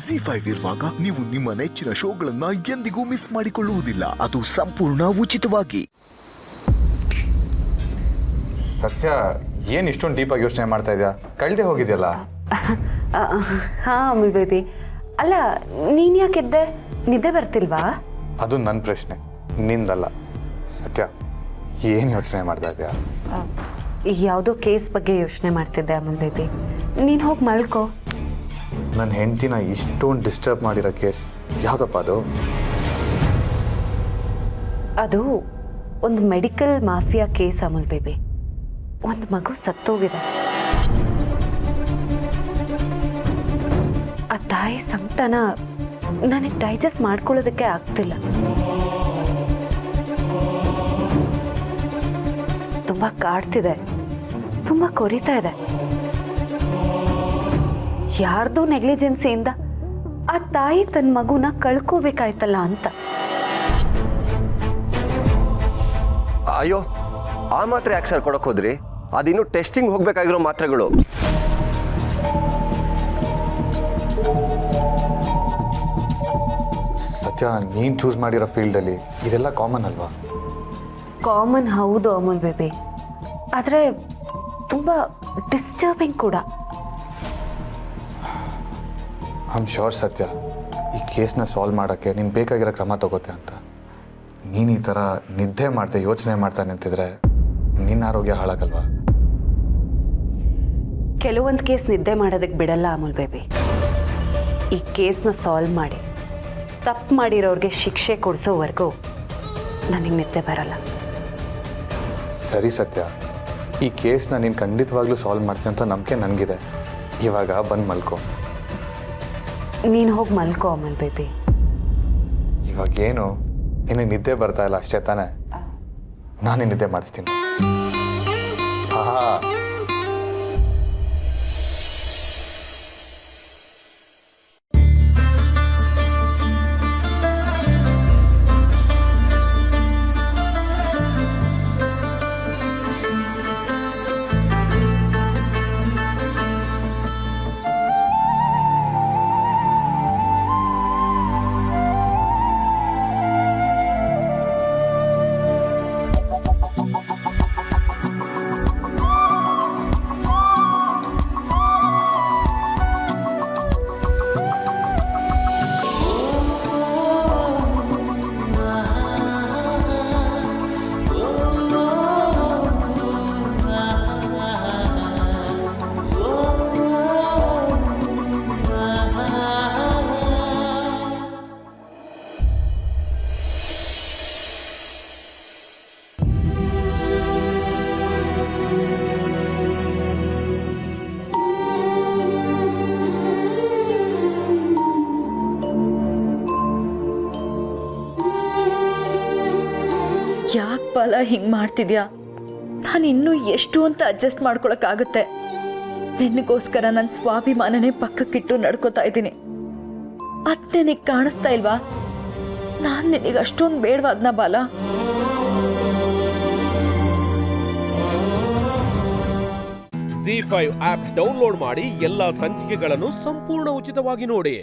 ಜಿ5 ಇರುವಾಗ ನೀವು ನಿಮ್ಮ ನೆಚ್ಚಿನ ಶೋಗಳನ್ನ ಎಂದಿಗೂ ಮಿಸ್ ಮಾಡಿಕೊಳ್ಳುವುದಿಲ್ಲ. ಅದು ಸಂಪೂರ್ಣ ಉಚಿತವಾಗಿ. ಸತ್ಯ, ಏನು ಇಷ್ಟೊಂದು ಡೀಪಾಗಿ ಯೋಚನೆ ಮಾಡ್ತಾ ಇದೆಯಾ? ಕಳ್ದೆ ಹೋಗಿದೆಯಲ್ಲ? ಹಾಂ ಅಮುಲ್ ಬೇಬಿ. ಅಲ್ಲ, ನೀನು ಯಾಕಿದ್ದೆ? ನಿದ್ದೆ ಬರ್ತಿಲ್ವಾ? ಅದು ನನ್ನ ಪ್ರಶ್ನೆ, ನಿಂದಲ್ಲ. ಸತ್ಯ, ಏನು ಯೋಚನೆ ಮಾಡ್ತಾ ಇದೆಯಾ? ಯಾವುದೋ ಕೇಸ್ ಬಗ್ಗೆ ಯೋಚನೆ ಮಾಡ್ತಿದ್ದೆ ಅಮುಲ್ ಬೇಬಿ. ನೀನು ಹೋಗಿ ಮಲ್ಕೋ. ನನ್ನ ಹೆಂಡತಿನ ಇಷ್ಟೊಂದು ಡಿಸ್ಟರ್ಬ್ ಮಾಡಿರೋ ಕೇಸ್ ಯಾವುದಪ್ಪ ಅದು? ಅದು ಒಂದು medical mafia case Amul baby. ಒಂದು ಮಗು ಸತ್ತೋಗಿದೆ. ಆ ತಾಯಿ ಸಂಕಟನ ನನಗೆ ಡೈಜೆಸ್ಟ್ ಮಾಡ್ಕೊಳ್ಳೋದಕ್ಕೆ ಆಗ್ತಿಲ್ಲ. ತುಂಬ ಕಾಡ್ತಿದೆ, ತುಂಬ ಕೊರಿತಾ ಇದೆ. ಯಾರ್ದೋ ನೆಗ್ಲಿಜೆನ್ಸಿಯಿಂದ ಆ ತಾಯಿ ತನ್ನ ಮಗುನ ಕಳ್ಕೋಬೇಕಾಯ್ತಲ್ಲ ಅಂತ. ಅಯ್ಯೋ, ಆ ಮಾತ್ರೆ ಯಾಕೆ ಸರ್ ಕೊಡಕ್ಕೆ ಹೋದ್ರಿ? ಅದಿನ್ನೂ ಟೆಸ್ಟಿಂಗ್ ಹೋಗ್ಬೇಕಾಗಿರೋ ಮಾತ್ರೆಗಳು. ಸತ್ಯ, ನೀನು ಚೂಸ್ ಮಾಡಿರೋ ಫೀಲ್ಡಲ್ಲಿ ಇದೆಲ್ಲ ಕಾಮನ್ ಅಲ್ವಾ? ಕಾಮನ್ ಹೌದು ಅಮುಲ್ ಬೇಬಿ, ಆದರೆ ತುಂಬ ಡಿಸ್ಟರ್ಬಿಂಗ್ ಕೂಡ. ಐ ಆಮ್ ಶ್ಯೂರ್ ಸತ್ಯ, ಈ ಕೇಸ್ನ ಸಾಲ್ವ್ ಮಾಡೋಕ್ಕೆ ನೀನು ಬೇಕಾಗಿರೋ ಕ್ರಮ ತಗೋತೆ ಅಂತ. ನೀನು ಈ ಥರ ನಿದ್ದೆ ಮಾಡ್ದೆ ಯೋಚನೆ ಮಾಡ್ತಾ ನಿಂತಿದ್ರೆ ನಿನ್ನ ಆರೋಗ್ಯ ಹಾಳಾಗಲ್ವಾ? ಕೆಲವೊಂದು ಕೇಸ್ ನಿದ್ದೆ ಮಾಡೋದಕ್ಕೆ ಬಿಡಲ್ಲ ಅಮುಲ್ ಬೇಬಿ. ಈ ಕೇಸ್ನ ಸಾಲ್ವ್ ಮಾಡಿ ತಪ್ಪು ಮಾಡಿರೋರಿಗೆ ಶಿಕ್ಷೆ ಕೊಡಿಸೋವರೆಗೂ ನನಗೆ ನಿದ್ದೆ ಬರಲ್ಲ. ಸರಿ ಸತ್ಯ, ಈ ಕೇಸ್ನ ನೀನು ಖಂಡಿತವಾಗ್ಲೂ ಸಾಲ್ವ್ ಮಾಡ್ತೀನಿ ಅಂತ ನಂಬಿಕೆ ನನಗಿದೆ. ಇವಾಗ ಬಂದು ಮಲ್ಕೋ. ನೀನು ಹೋಗಿ ಮಲ್ಕೋ ಅಮುಲ್ ಬೇಬಿ. ಇವಾಗೇನು ನಿನಗೆ ನಿದ್ದೆ ಬರ್ತಾ ಇಲ್ಲ ಅಷ್ಟೇ ತಾನೇ? ನಾನು ನಿದ್ದೆ ಮಾಡಿಸ್ತೀನಿ. ಹಾಂ, ಯಾಕೆ ಬಾಲ ಹಿಂಗೆ ಮಾಡ್ತಿದ್ಯಾ? ನಾನು ಇನ್ನೂ ಎಷ್ಟು ಅಂತ ಅಡ್ಜಸ್ಟ್ ಮಾಡ್ಕೊಳಕ್ಕಾಗುತ್ತೆ? ನಿನಗೋಸ್ಕರ ನನ್ನ ಸ್ವಾಭಿಮಾನನೇ ಪಕ್ಕಕ್ಕಿಟ್ಟು ನಡ್ಕೋತಾ ಇದ್ದೀನಿ. ಅದ್ ನಿನಗೆ ಕಾಣಿಸ್ತಾ ಇಲ್ವಾ? ನಾನು ನಿನಗೆ ಅಷ್ಟೊಂದು ಬೇಡವಾದ್ನ ಬಾಲ? ಜಿ5 ಆಪ್ ಡೌನ್ಲೋಡ್ ಮಾಡಿ ಎಲ್ಲಾ ಸಂಚಿಕೆಗಳನ್ನು ಸಂಪೂರ್ಣ ಉಚಿತವಾಗಿ ನೋಡಿ.